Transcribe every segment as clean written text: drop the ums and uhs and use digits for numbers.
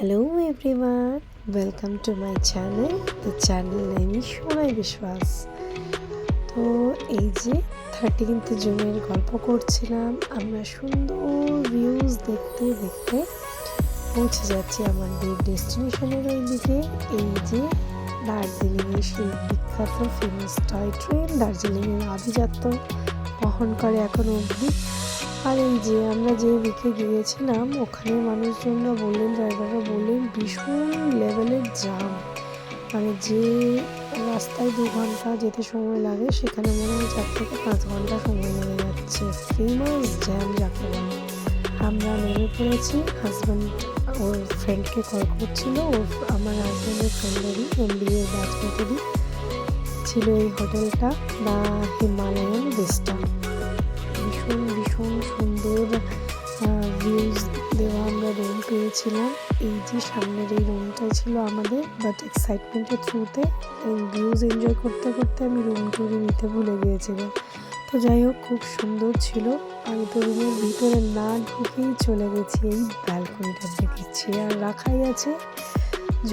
Hello everyone, welcome to my channel. The channel name is Shonai Bishwas. তো এই যে 13th জুনের গল্প করছিলাম, আমরা সুন্দর ভিউজ দেখতে দেখতে পৌঁছে যাচ্ছি আমাদের ডেস্টিনেশনের ওই দিকে। এই যে দার্জিলিংয়ের সেই বিখ্যাত ফেমাস টয় ট্রেন দার্জিলিংয়ের আভিজাত্য বহন করে এখনো অবধি। আর এই যে আমরা যে উইকে গিয়েছিলাম ওখানে মানুষজনরা বললেন, ড্রাইভাররা বললেন ভীষণ লেভেলের জ্যাম, মানে যে রাস্তায় 2 ঘন্টা যেতে সময় লাগে সেখানে মনে হয় 4 থেকে 5 ঘন্টা সময় লেগে যাচ্ছে। ফেমাস জ্যাম যাকে বলে। আমরা নেমে পড়েছি। হাজব্যান্ড ওর ফ্রেন্ডকে কল করছিল, আমার হাজব্যান্ডের ফ্রেন্ডেরই MBA ব্যাচমেটেরই ছিল এই হোটেলটা, বা হিমালয়ান ভিস্টা। ভীষণ ভীষণ সুন্দর ভিউজ দেওয়া আমরা রুম পেয়েছিলাম। এই যে সামনের এই রুমটাই ছিল আমাদের, বাট এক্সাইটমেন্টের থ্রুতে এই ভিউজ এনজয় করতে করতে আমি রুম টুরি নিতে ভুলে গিয়েছিলাম। তো যাই হোক, খুব সুন্দর ছিল। আমি তো রুমের ভিতরে না ঢুকেই চলে গেছি এই ব্যালকনিটা দেখে। চেয়ার রাখাই আছে,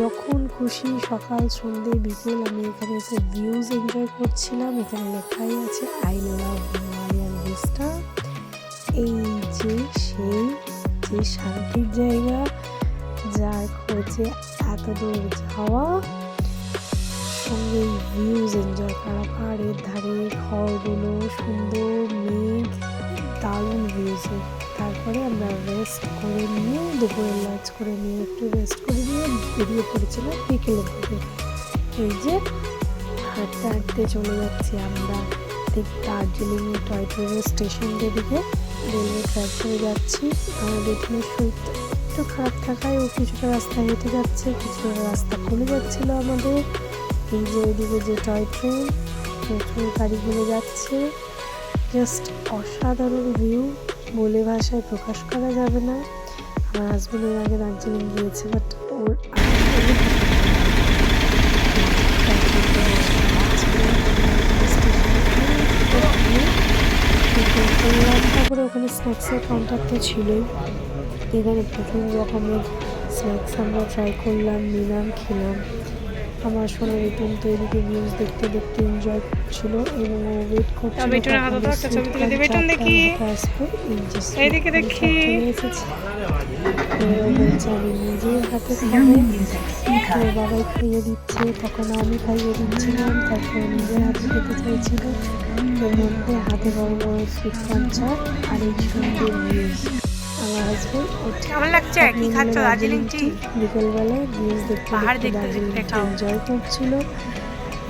যখন খুশি সকাল সন্ধ্যে বিকেল আমি এখানে এসে ভিউজ এনজয় করছিলাম। এখানে লেখাই আছে আই লাভ হিমালয়ান ভিস্টা। এই যে সেই যে শান্তির জায়গা, যার খোঁজে এত দূর যাওয়া, সঙ্গে ভিউজ এনজয় করা, পাহাড়ের ধারে ঘরগুলো, সুন্দর মেঘ, দারুণ ভিউজে। তারপরে আমরা রেস্ট করে নিয়ে দুপুরের লাঞ্চ করে নিয়ে একটু রেস্ট করে নিয়ে বেরিয়ে পড়েছিলাম বিকেলের দিকে। এই যে হাঁটতে হাঁটতে চলে যাচ্ছি আমরা ঠিক দার্জিলিংয়ের টয় ট্রেনের স্টেশনের দিকে। রেলওয়ে ট্র্যাক ধরে যাচ্ছি। আমাদের এখানে শরীরটা একটু খারাপ থাকায় ও কিছুটা রাস্তা হেঁটে যাচ্ছে, কিছুটা রাস্তা খুলে যাচ্ছিলো আমাদের। এই যে ওইদিকে যে টয় ট্রেন, প্রচুর গাড়িগুলো যাচ্ছে। জাস্ট অসাধারণ ভিউ, বলে ভাষায় প্রকাশ করা যাবে না। আমার হাজব্যান্ড এর আগে দার্জিলিং গিয়েছে, বাট ওর তারপরে ওখানে স্ন্যাক্সের কাউন্টার তো ছিলই। এখানে প্রচুর রকমের স্ন্যাক্স আমরা ট্রাই করলাম, নিলাম, খেলাম। আমার সোনার রিপন তো এদিকে ভিউজ দেখতে দেখতে এনজয় করছিল এবং ও ওয়েট করছিল আসবে। এইদিকে দেখি বলছে আমি নিজের হাতে খাবো, তো বাবাই খাইয়ে দিচ্ছে, তখন আমি খাইয়ে দিচ্ছিলাম, তারপরে নিজের হাতে খেতে চাইছিল। এর মধ্যে হাতে বড় বড় সুইট পাঞ্চা আর এই সুন্দর ভিউজ। আমার হাজবেন্ড কেমন লাগছে? কি খাচ্ছ? দার্জিলিং টি? বিকেলবেলায় ভিউজ দেখতে পাহাড় দেখতে দার্জিলিং দেখতে খাও। এনজয় করছিল।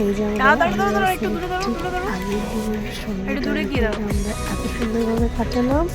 এই যে দাঁড়াও, আমরা একটু দূরে দাঁড়াও। আগের দিনের একটু দূরে গিয়ে দাঁড়াও। আমরা এত সুন্দরভাবে কাটালাম।